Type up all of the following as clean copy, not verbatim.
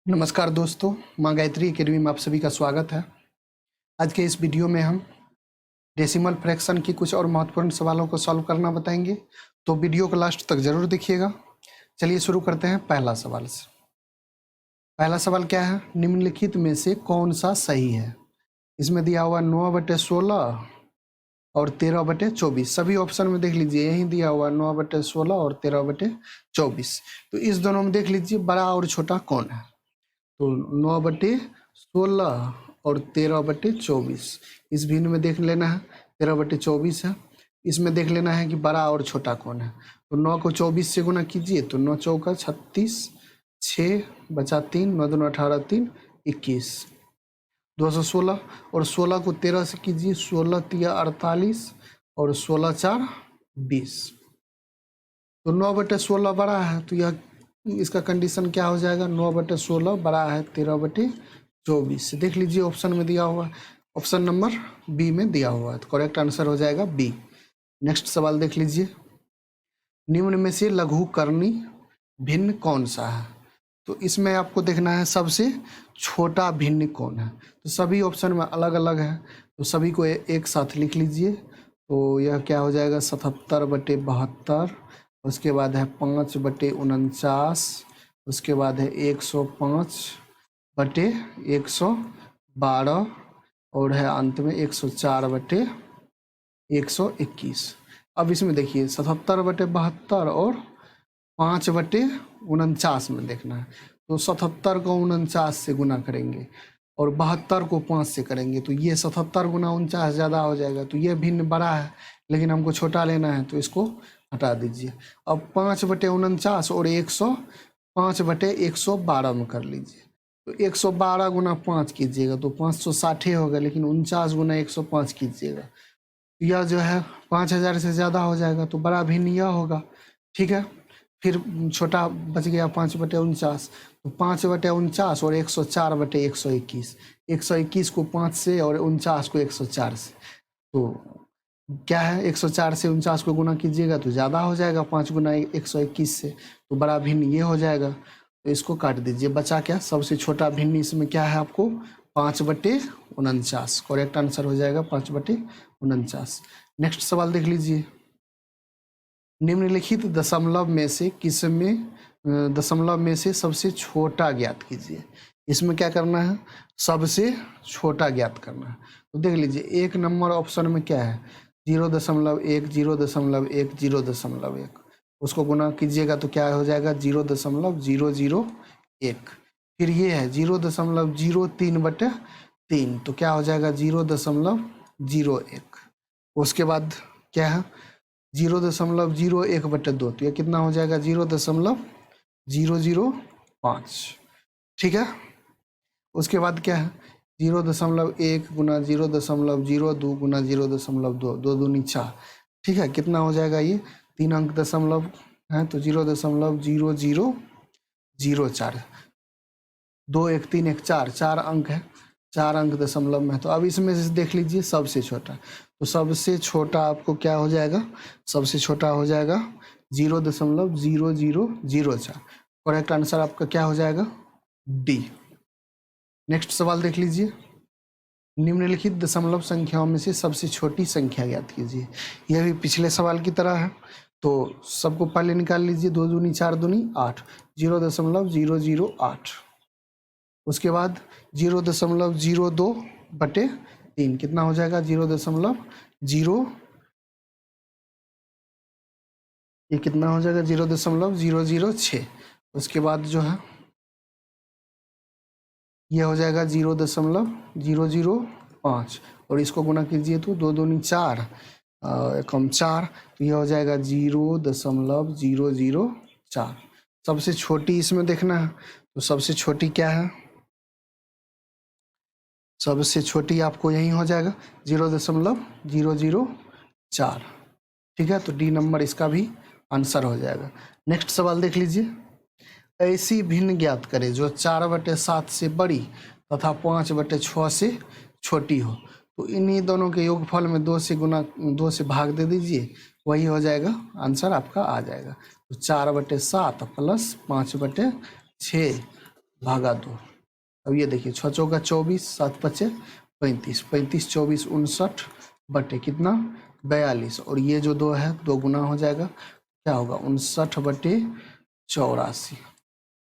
नमस्कार दोस्तों, माँ गायत्री अकेडमी में आप सभी का स्वागत है। आज के इस वीडियो में हम डेसिमल फ्रैक्शन की कुछ और महत्वपूर्ण सवालों को सॉल्व करना बताएंगे, तो वीडियो को लास्ट तक जरूर देखिएगा। चलिए शुरू करते हैं पहला सवाल से। पहला सवाल क्या है? निम्नलिखित में से कौन सा सही है? इसमें दिया हुआ 9/16 और 13/24। सभी ऑप्शन में देख लीजिए, यही दिया हुआ 9/16 और 13/24। तो इस दोनों में देख लीजिए बड़ा और छोटा कौन है। तो 9/16 और 13/24, इस भिन्न में देख लेना है। 13/24 है, इसमें देख लेना है कि बड़ा और छोटा कौन है। तो 9 को 24 से गुना कीजिए तो 9 चौका 36, 6 बचा 3, 9 दूना 18, 3 21, 216। और 16 को 13 से कीजिए, 16 तिया 48 और 16 4 20। तो 9/16 बड़ा है, तो यह इसका कंडीशन क्या हो जाएगा? 9/16 बड़ा है 13/24। देख लीजिए ऑप्शन में दिया हुआ है, ऑप्शन नंबर बी में दिया हुआ है, तो करेक्ट आंसर हो जाएगा बी। नेक्स्ट सवाल देख लीजिए, निम्न में से लघुकरणी भिन्न कौन सा है? तो इसमें आपको देखना है सबसे छोटा भिन्न कौन है। तो सभी ऑप्शन में अलग अलग है, तो सभी को एक साथ लिख लीजिए। तो यह क्या हो जाएगा? 77/72। उसके बाद है 5/49। उसके बाद है 105/112 और है अंत में 104/121। अब इसमें देखिए 77/72 और 5/49 में देखना है। तो 77 को 49 से गुना करेंगे और 72 को 5 से करेंगे, तो ये 77 गुना 49 ज़्यादा हो जाएगा। तो ये भिन्न बड़ा है, लेकिन हमको छोटा लेना है, तो इसको हटा दीजिए। अब 5/49 और 105/112 में कर लीजिए। तो 112 गुना 5 कीजिएगा तो 560 होगा, लेकिन 49 गुना 105 कीजिएगा, यह जो है 5000 से ज़्यादा हो जाएगा, तो बड़ा भिन्न यह होगा। ठीक है, फिर छोटा बच गया 5/49। तो 5/49 और 104/121, 121 को 5 से और 49 को 104 से। तो क्या है, 104 से 49 को गुना कीजिएगा तो ज़्यादा हो जाएगा 5 गुना 121 से, तो बड़ा भिन्न ये हो जाएगा। तो इसको काट दीजिए, बचा क्या? सबसे छोटा भिन्न इसमें क्या है आपको? 5/49। करेक्ट आंसर हो जाएगा 5/49। नेक्स्ट सवाल देख लीजिए, निम्नलिखित दशमलव में से दशमलव में से सबसे छोटा ज्ञात कीजिए। इसमें क्या करना है? सबसे छोटा ज्ञात करना है। तो देख लीजिए, एक नंबर ऑप्शन में क्या है? 0.1, 0.1, 0.1। उसको गुना कीजिएगा तो क्या हो जाएगा? 0.001। फिर ये है 0.03/3, तो क्या हो जाएगा? 0.01। उसके बाद क्या है? 0.01/2, तो यह कितना हो जाएगा? 0.005। ठीक है, उसके बाद क्या है? 0.1 गुना 0.02 गुना 0.2, 2 दूनी 4। ठीक है, कितना हो जाएगा? ये 3 अंक दशमलव है, तो 0.0004। 2 1 3 1 4, 4 अंक है, 4 अंक दशमलव में। तो अब इसमें से देख लीजिए सबसे छोटा। तो सबसे छोटा आपको क्या हो जाएगा? सबसे छोटा हो जाएगा 0.0004। करेक्ट आंसर आपका क्या हो जाएगा? डी। नेक्स्ट सवाल देख लीजिए, निम्नलिखित दशमलव संख्याओं में से सबसे छोटी संख्या ज्ञात कीजिए। यह भी पिछले सवाल की तरह है, तो सबको पहले निकाल लीजिए। 2 दूनी 4 दूनी 8, 0.008। उसके बाद 0.02/3, कितना हो जाएगा? 0.0, ये कितना हो जाएगा? 0.006। उसके बाद जो है ये हो जाएगा 0.005, और इसको गुना कीजिए तो 2 दूनी 4 कम 4, तो ये हो जाएगा 0.004। सबसे छोटी इसमें देखना है, तो सबसे छोटी क्या है? सबसे छोटी आपको यही हो जाएगा 0.004। ठीक है, तो डी नंबर इसका भी आंसर हो जाएगा। नेक्स्ट सवाल देख लीजिए, ऐसी भिन्न ज्ञात करें जो 4/7 से बड़ी तथा 5/6 से छोटी हो। तो इन्हीं दोनों के योगफल में 2 से भाग दे दीजिए, वही हो जाएगा आंसर आपका आ जाएगा। तो 4/7 प्लस 5/6 भागा 2। अब ये देखिए 6 चौका 24, 7 पचे 35, 35 24 59 बटे कितना 42, और ये जो 2 है 2 गुना हो जाएगा, क्या होगा 59 बटे 84,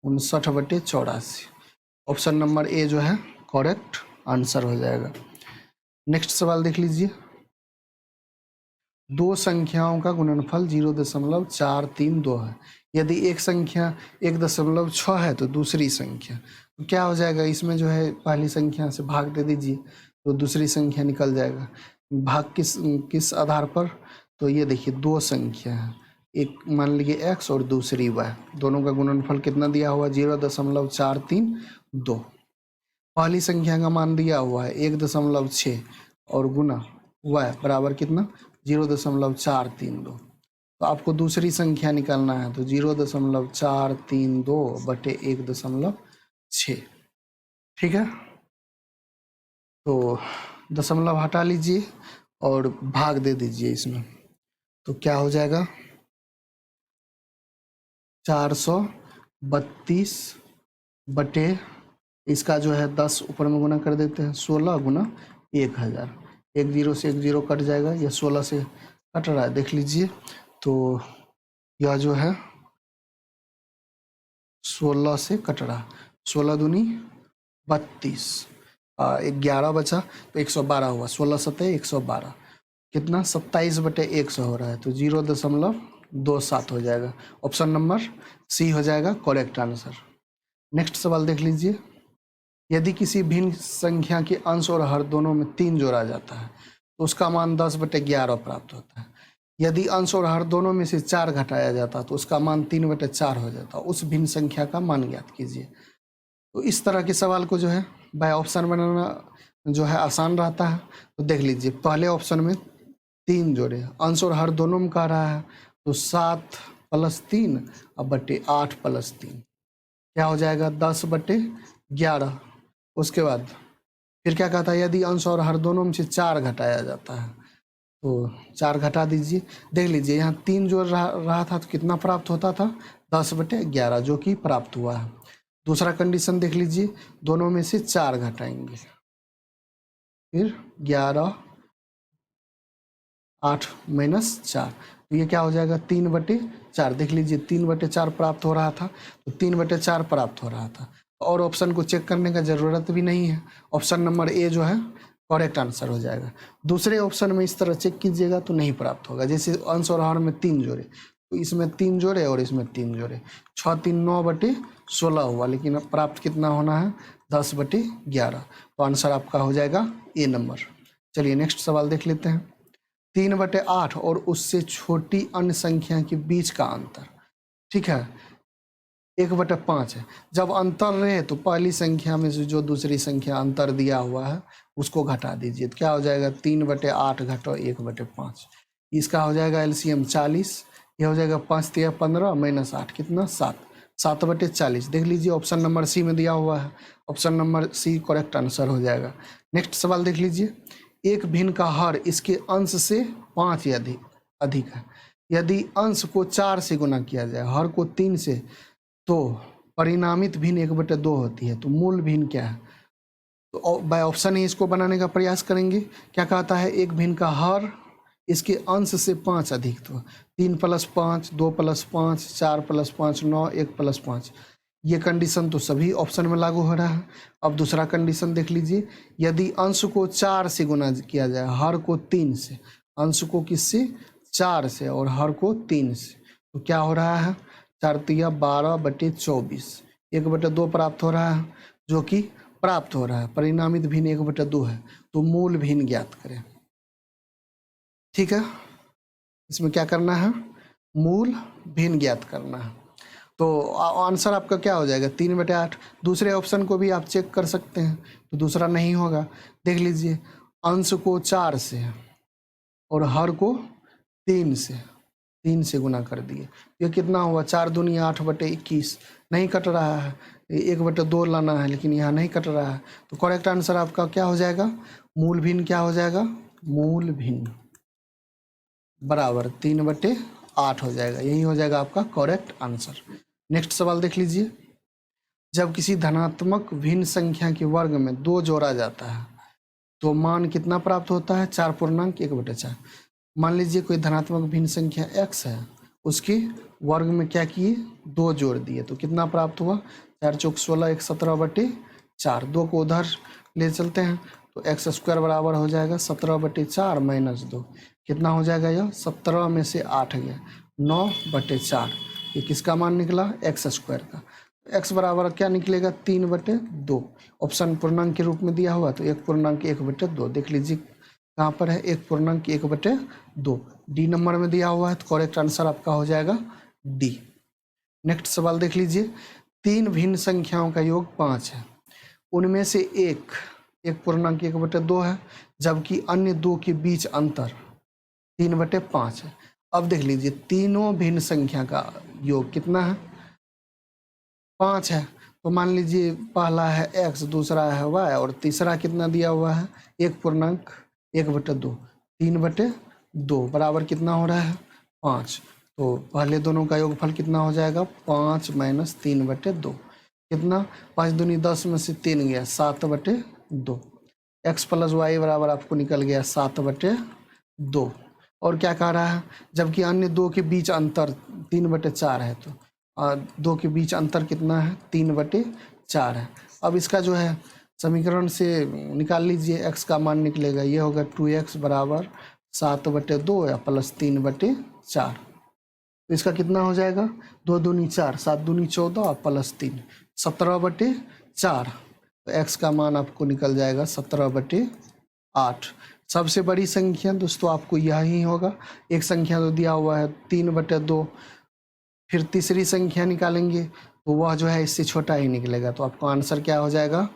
59 बटे 84। ऑप्शन नंबर ए जो है करेक्ट आंसर हो जाएगा। नेक्स्ट सवाल देख लीजिए। दो संख्याओं का गुणनफल 0.432 है। यदि एक संख्या 1.6 है तो दूसरी संख्या, तो क्या हो जाएगा, इसमें जो है पहली संख्या से भाग दे दीजिए तो दूसरी संख्या निकल जाएगा। भाग किस आधार पर, तो ये देखिए दो संख्या है, एक मान लीजिए x और दूसरी y, दोनों का गुणनफल कितना दिया हुआ 0.432। पहली संख्या का मान दिया हुआ है 1.6 और गुना y बराबर कितना 0.432। तो आपको दूसरी संख्या निकालना है, तो 0.432 बटे 1.6। ठीक है, तो दशमलव हटा लीजिए और भाग दे दीजिए इसमें, तो क्या हो जाएगा 432 बटे इसका जो है 10 ऊपर में गुना कर देते हैं, 16 गुना 1000। 1 0 से 1 0 कट जाएगा, यह 16 से कट रहा है, देख लीजिए। तो यह जो है 16 से कट रहा, 16 दूनी 32, 11 बचा तो 112 हुआ, 16 सतह 112, कितना 27 बटे 100 हो रहा है, तो 0.27 हो जाएगा। ऑप्शन नंबर सी हो जाएगा करेक्ट आंसर। नेक्स्ट सवाल देख लीजिए। यदि किसी भिन्न संख्या के अंश और हर दोनों में 3 जोड़ा जाता है तो उसका मान 10 बटे 11 प्राप्त होता है। यदि अंश और हर दोनों में से 4 घटाया जाता तो उसका मान 3 बटे 4 हो जाता। उस भिन्न संख्या का मान ज्ञात कीजिए। तो इस तरह के सवाल को जो है बाय ऑप्शन बनाना जो है आसान रहता है। तो देख लीजिए, पहले ऑप्शन में 3 जोड़े, अंश और हर दोनों में कह रहा है, तो 7 + 3 अब बटे 8 + 3 क्या हो जाएगा 10 बटे 11। उसके बाद फिर क्या कहता है, यदि अंश और हर दोनों में से 4 घटाया जाता है तो 4 घटा दीजिए। देख लीजिए यहाँ 3 जोड़ रहा था तो कितना प्राप्त होता था 10 बटे 11, जो कि प्राप्त हुआ है। दूसरा कंडीशन देख लीजिए, दोनों में से 4 घटाएंगे, फिर 11 8 - 4, तो ये क्या हो जाएगा 3 बटे 4। देख लीजिए 3 बटे 4 प्राप्त हो रहा था, तो 3 बटे 4 प्राप्त हो रहा था, और ऑप्शन को चेक करने का ज़रूरत भी नहीं है। ऑप्शन नंबर ए जो है करेक्ट आंसर हो जाएगा। दूसरे ऑप्शन में इस तरह चेक कीजिएगा तो नहीं प्राप्त होगा। जैसे अंश और हर में 3 जोड़े, तो इसमें 3 जोड़े और इसमें 3 जोड़े, 6 3 9 बटे 16 हुआ, लेकिन अब प्राप्त कितना होना है 10 बटे 11। तो आंसर आपका हो जाएगा ए नंबर। चलिए नेक्स्ट सवाल देख लेते हैं। 3 बटे 8 और उससे छोटी अन्य संख्या के बीच का अंतर, ठीक है 1 बटे 5 है। जब अंतर रहे तो पहली संख्या में से जो दूसरी संख्या अंतर दिया हुआ है उसको घटा दीजिए, तो क्या हो जाएगा 3 बटे 8 घटो 1 बटे 5, इसका हो जाएगा एलसीएम 40, यह हो जाएगा 5 3 15 - 8 कितना 7, 7 बटे 40। देख लीजिए ऑप्शन नंबर सी में दिया हुआ है, option number C correct answer हो जाएगा। नेक्स्ट सवाल देख लीजिए। एक भिन्न का हर इसके अंश से 5 या अधिक है। यदि अंश को 4 से गुना किया जाए, हर को 3 से, तो परिणामित भिन्न 1/2 होती है। तो मूल भिन्न क्या है, तो बाय ऑप्शन ही इसको बनाने का प्रयास करेंगे। क्या कहता है, एक भिन्न का हर इसके अंश से 5 अधिक, तो 3 + 5 2 + 5 4 + 5 9 1 + 5, ये कंडीशन तो सभी ऑप्शन में लागू हो रहा है। अब दूसरा कंडीशन देख लीजिए। यदि अंश को 4 से गुना किया जाए, हर को 3 से, अंश को किससे 4 से और हर को 3 से, तो क्या हो रहा है 4 तिया 12 बटे 24, 1/2 प्राप्त हो रहा है, जो कि प्राप्त हो रहा है। परिणामित भिन्न 1/2 है, तो मूल भिन्न ज्ञात करें। ठीक है, इसमें क्या करना है, मूल भिन्न ज्ञात करना है। तो आंसर आपका क्या हो जाएगा 3 बटे 8। दूसरे ऑप्शन को भी आप चेक कर सकते हैं, तो दूसरा नहीं होगा। देख लीजिए, अंश को 4 से और हर को 3 से गुना कर दिए, ये कितना हुआ 4 दूनी 8 बटे 21, नहीं कट रहा है, 1/2 लाना है, लेकिन यहाँ नहीं कट रहा है। तो करेक्ट आंसर आपका क्या हो जाएगा, मूल भिन्न क्या हो जाएगा, मूल भिन्न बराबर 3 बटे 8 हो जाएगा। यही हो जाएगा आपका करेक्ट आंसर। नेक्स्ट सवाल देख लीजिए। जब किसी धनात्मक भिन्न संख्या के वर्ग में 2 जोड़ा जाता है तो मान कितना प्राप्त होता है? 4.1/4। मान लीजिए कोई धनात्मक भिन्न संख्या x है, उसके वर्ग में क्या किए? 2 जोड़ दिए, तो कितना प्राप्त हुआ? 4 चौक 16, 1 17/4। 2 को उधर ले चलते हैं तो x² बराबर हो जाएगा 17/4 माइनस 2। कितना हो जाएगा? यह 17 में से 8 गया, 9/4। ये किसका मान निकला? x² का। x बराबर क्या निकलेगा? 3/2। ऑप्शन पूर्णांक के रूप में दिया हुआ तो 1.1/2। देख लीजिए कहाँ पर है? 1.1/2। डी नंबर में दिया हुआ है तो करेक्ट आंसर आपका हो जाएगा डी। नेक्स्ट सवाल देख लीजिए। 3 भिन्न संख्याओं का योग 5 है, उनमें से एक 1.1/2 है, जबकि अन्य 2 के बीच अंतर 3/5 है। अब देख लीजिए तीनों भिन्न संख्या का योग कितना है? 5 है। तो मान लीजिए पहला है x, दूसरा है y और तीसरा कितना दिया हुआ है? 1.1/2। 3/2 बराबर कितना हो रहा है? 5। तो पहले दोनों का योगफल कितना हो जाएगा? 5 - 3/2। कितना? 5 दूनी 10 में से 3 गया, 7/2। x + y बराबर आपको निकल गया 7/2। और क्या कह रहा है? जबकि अन्य 2 के बीच अंतर 3/4 है, तो 2 के बीच अंतर कितना है? 3/4 है। अब इसका जो है समीकरण से निकाल लीजिए, x का मान निकलेगा, ये होगा 2x बराबर 7/2 या प्लस 3/4। तो इसका कितना हो जाएगा? 2 दूनी 4, 7 दूनी 14 और प्लस 3, 17/4। तो x का मान आपको निकल जाएगा 17/8। सबसे बड़ी संख्या दोस्तों आपको यही होगा। एक संख्या तो दिया हुआ है 3/2, फिर तीसरी संख्या निकालेंगे तो वह जो है इससे छोटा ही निकलेगा। तो आपका आंसर क्या हो जाएगा?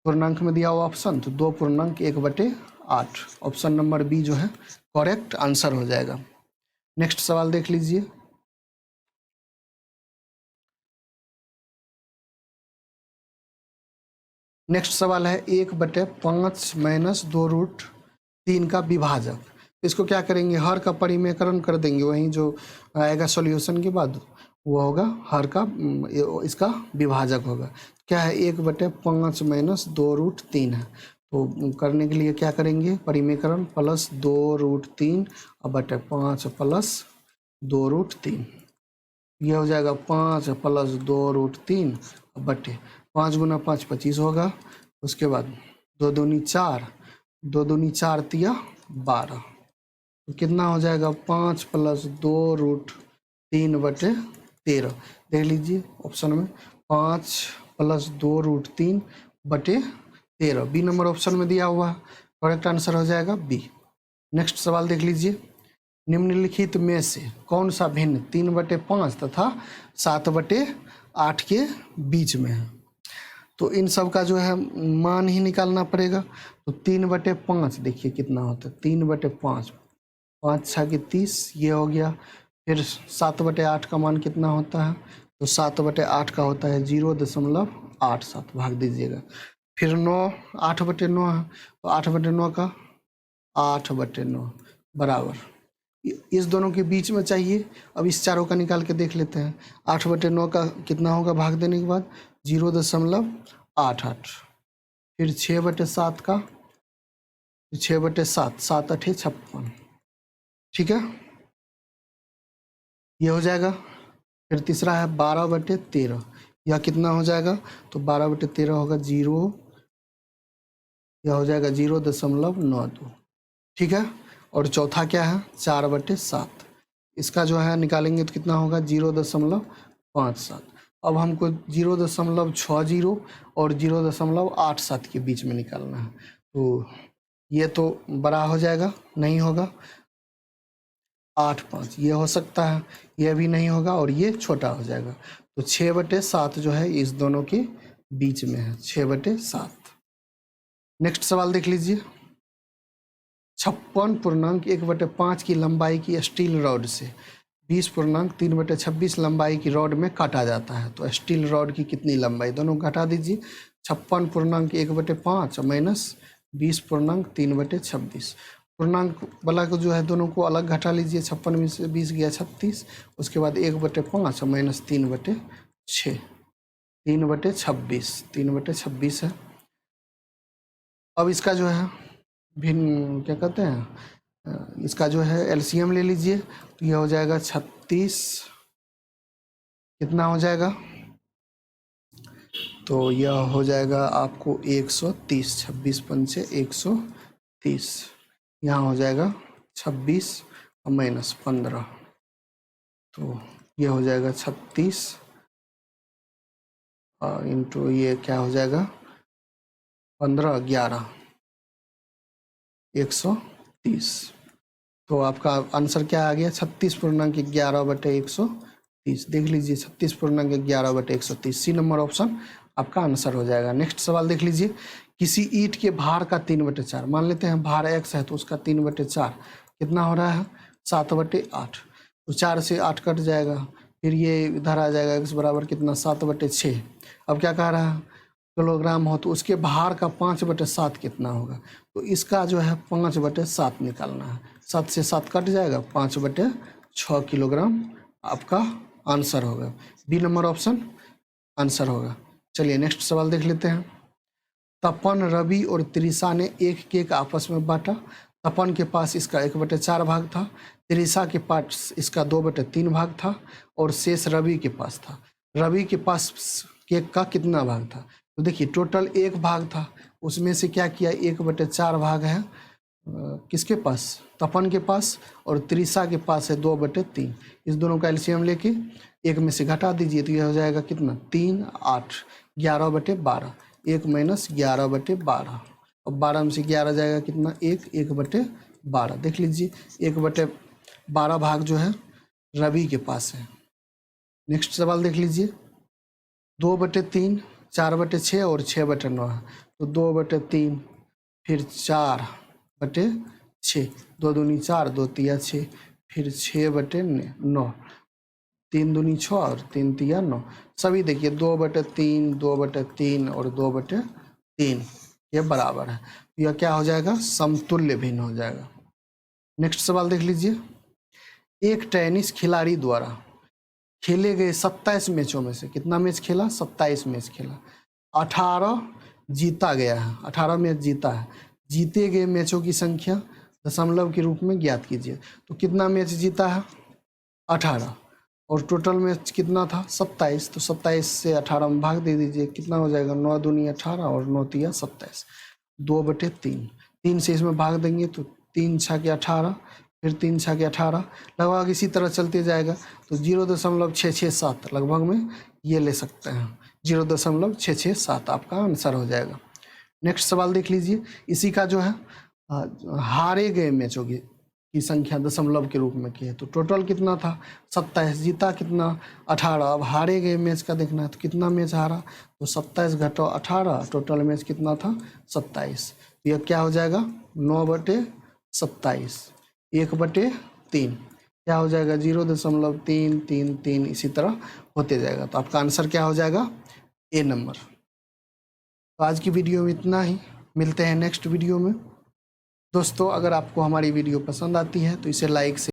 पूर्णांक में दिया हुआ ऑप्शन तो 2.1/8। ऑप्शन नंबर बी जो है करेक्ट आंसर हो जाएगा। नेक्स्ट सवाल देख लीजिए। नेक्स्ट सवाल है 1/5 - 2√3 का विभाजक। इसको क्या करेंगे? हर का परिमेयकरण कर देंगे, वहीं जो आएगा सॉल्यूशन के बाद वो होगा हर का, इसका विभाजक होगा। क्या है? 1/5 - 2√3 है। तो करने के लिए क्या करेंगे? परिमेयकरण प्लस 2√3/5 प्लस 2√3। यह हो जाएगा 5 + 2√3 बटे 5 × 5 25 होगा। उसके बाद 2 दूनी 4, 2 दूनी 4 तिया 12। तो कितना हो जाएगा? 5 + 2√3/13। देख लीजिए ऑप्शन में 5 + 2√3/13 बी नंबर ऑप्शन में दिया हुआ है। करेक्ट आंसर हो जाएगा बी। नेक्स्ट सवाल देख लीजिए। निम्नलिखित में से कौन सा भिन्न 3/5 तथा 7/8 के बीच में है? तो इन सब का जो है मान ही निकालना पड़ेगा। तो 3/5 देखिए कितना होता है? 3/5, 5 × 6 = 30, ये हो गया। फिर 7/8 का मान कितना होता है? तो 7/8 का होता है 0.87, भाग दीजिएगा। फिर 9, 8/9 है, तो 8/9 का 8/9 बराबर इस दोनों के बीच में चाहिए। अब इस चारों का निकाल के देख लेते हैं। 8/9 का कितना होगा भाग देने के बाद? 0.88। फिर 6/7 का 6/7, 7 × 8 = 56। ठीक है, ये हो जाएगा। फिर तीसरा है 12/13, यह कितना हो जाएगा? तो 12/13 होगा 0, यह हो जाएगा 0.92। ठीक है, और चौथा क्या है? 4/7, इसका जो है निकालेंगे तो कितना होगा? 0.57। अब हमको 0.60 और 0.87 के बीच में निकालना है। तो ये तो बड़ा हो जाएगा, नहीं होगा। 8, 5 ये हो सकता है, ये भी नहीं होगा, और ये छोटा हो जाएगा। तो 6/7 जो है इस दोनों के बीच में है, 6/7। नेक्स्ट सवाल देख लीजिए। 56.1/5 की लंबाई की स्टील रॉड से 20.3/26 लंबाई की रॉड में काटा जाता है। तो स्टील रॉड की कितनी लंबाई? दोनों घटा दीजिए। 56.1/5 माइनस 20.3/26। पूर्णांक वाला को जो है दोनों को अलग घटा लीजिए। 56 में से 20 गया 36, उसके बाद 1/5 माइनस 3/6। 3/26, 3/26 है। अब इसका जो है भिन्न क्या कहते हैं, इसका जो है एलसीएम ले लीजिए, तो यह हो जाएगा 36, कितना हो जाएगा, तो यह हो जाएगा आपको 130, 26 पंचे 130, यहाँ हो जाएगा 26 और -15, तो ये हो जाएगा 36 इंटू ये क्या हो जाएगा 15, 11, 130। तो आपका आंसर क्या आ गया, 36.11/130। देख लीजिए 36.11/130, सी नंबर ऑप्शन आपका आंसर हो जाएगा। नेक्स्ट सवाल देख लीजिए, किसी ईंट के भार का 3/4, मान लेते हैं भार x है तो उसका 3/4 कितना हो रहा है 7/8, तो 4 से 8 कट जाएगा, फिर ये इधर आ जाएगा x बराबर कितना 7/6। अब क्या कह रहा है किलोग्राम हो, तो उसके भार का 5/7 कितना होगा, तो इसका जो है 5/7 निकालना है, 7 से 7 कट जाएगा, 5/6 किलोग्राम आपका आंसर होगा। बी नंबर ऑप्शन आंसर होगा। चलिए नेक्स्ट सवाल देख लेते हैं। तपन, रवि और त्रिशा ने एक केक आपस में बांटा। तपन के पास इसका 1/4 भाग था, त्रिशा के पास इसका 2/3 भाग था और शेष रवि के पास था। रवि के पास केक का कितना भाग था, तो देखिए टोटल 1 भाग था, उसमें से क्या किया 1/4 भाग है किसके पास, तपन के पास, और त्रिशा के पास है 2/3। इस दोनों का एलसीएम लेके एक में से घटा दीजिए, तो यह हो जाएगा कितना 3, 8, 11/12, 1 - 11/12, और 12 में से 11 जाएगा कितना 1, 1/12। देख लीजिए 1/12 भाग जो है रवि के पास है। नेक्स्ट सवाल देख लीजिए, 2/3, 4/6 और 6/9 है, तो 2/3 फिर 4/6, 2 दूनी 4, 2 तिया 6, फिर 6/9, 3 दूनी 6 और 3 तिया 9। सभी देखिए 2/3, 2/3 और 2/3 ये बराबर है, तो यह क्या हो जाएगा समतुल्य भिन्न हो जाएगा। नेक्स्ट सवाल देख लीजिए, एक टेनिस खिलाड़ी द्वारा खेले गए 27 मैचों में से कितना मैच खेला 27 मैच खेला, 18 जीता गया है, 18 मैच जीता है। जीते गए मैचों की संख्या दशमलव के रूप में ज्ञात कीजिए, तो कितना मैच जीता है 18, और टोटल मैच कितना था 27, तो 27 से 18 में भाग दे दीजिए, कितना हो जाएगा 9 दूनी 18 और 9 तिया 27, 2/3, 3 से इसमें भाग देंगे तो 3 × 6 = 18, फिर 3 × 6 = 18, लगभग इसी तरह चलते जाएगा, तो 0.667 लगभग में ये ले सकते हैं, 0.667 आपका आंसर हो जाएगा। नेक्स्ट सवाल देख लीजिए, इसी का जो है हारे गए मैचों की संख्या दशमलव के रूप में की है, तो टोटल कितना था 27, जीता कितना 18, अब हारे गए मैच का देखना है, तो कितना मैच हारा, तो 27 - 18, टोटल मैच कितना था 27, यह क्या हो जाएगा 9/27, 1/3 क्या हो जाएगा 0.333, इसी तरह होते जाएगा, तो आपका आंसर क्या हो जाएगा ए नंबर। तो आज की वीडियो में इतना ही, मिलते हैं नेक्स्ट वीडियो में। दोस्तों अगर आपको हमारी वीडियो पसंद आती है तो इसे लाइक से